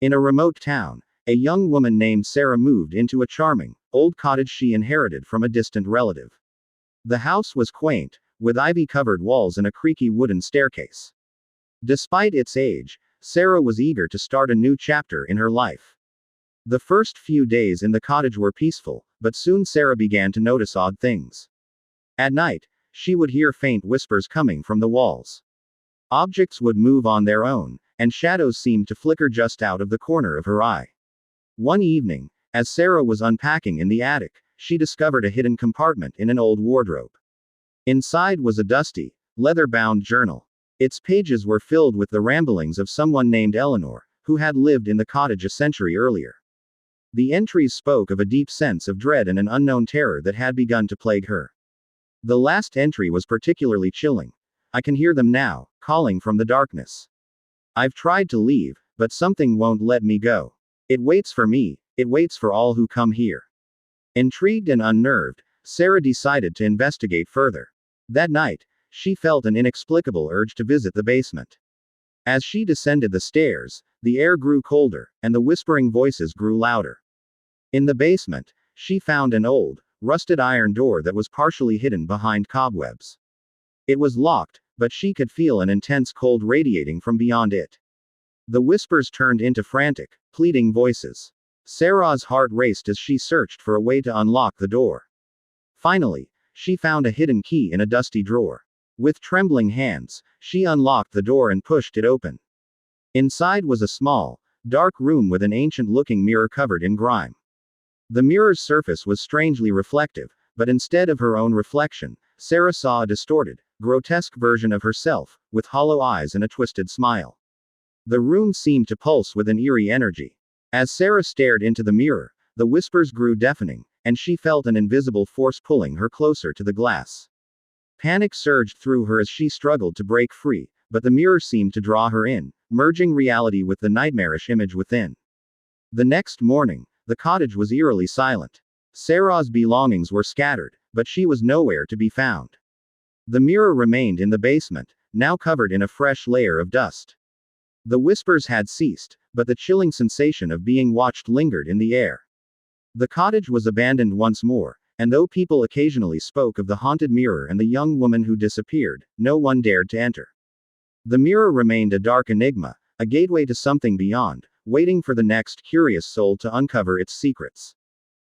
In a remote town, a young woman named Sarah moved into a charming, old cottage she inherited from a distant relative. The house was quaint, with ivy-covered walls and a creaky wooden staircase. Despite its age, Sarah was eager to start a new chapter in her life. The first few days in the cottage were peaceful, but soon Sarah began to notice odd things. At night, she would hear faint whispers coming from the walls. Objects would move on their own, and shadows seemed to flicker just out of the corner of her eye. One evening, as Sarah was unpacking in the attic, she discovered a hidden compartment in an old wardrobe. Inside was a dusty, leather-bound journal. Its pages were filled with the ramblings of someone named Eleanor, who had lived in the cottage a century earlier. The entries spoke of a deep sense of dread and an unknown terror that had begun to plague her. The last entry was particularly chilling. "I can hear them now, calling from the darkness. I've tried to leave, but something won't let me go. It waits for me, it waits for all who come here." Intrigued and unnerved, Sarah decided to investigate further. That night, she felt an inexplicable urge to visit the basement. As she descended the stairs, the air grew colder, and the whispering voices grew louder. In the basement, she found an old, rusted iron door that was partially hidden behind cobwebs. It was locked, but she could feel an intense cold radiating from beyond it. The whispers turned into frantic, pleading voices. Sarah's heart raced as she searched for a way to unlock the door. Finally, she found a hidden key in a dusty drawer. With trembling hands, she unlocked the door and pushed it open. Inside was a small, dark room with an ancient-looking mirror covered in grime. The mirror's surface was strangely reflective, but instead of her own reflection, Sarah saw a distorted, grotesque version of herself, with hollow eyes and a twisted smile. The room seemed to pulse with an eerie energy. As Sarah stared into the mirror, the whispers grew deafening, and she felt an invisible force pulling her closer to the glass. Panic surged through her as she struggled to break free, but the mirror seemed to draw her in, merging reality with the nightmarish image within. The next morning, the cottage was eerily silent. Sarah's belongings were scattered, but she was nowhere to be found. The mirror remained in the basement, now covered in a fresh layer of dust. The whispers had ceased, but the chilling sensation of being watched lingered in the air. The cottage was abandoned once more, and though people occasionally spoke of the haunted mirror and the young woman who disappeared, no one dared to enter. The mirror remained a dark enigma, a gateway to something beyond, waiting for the next curious soul to uncover its secrets.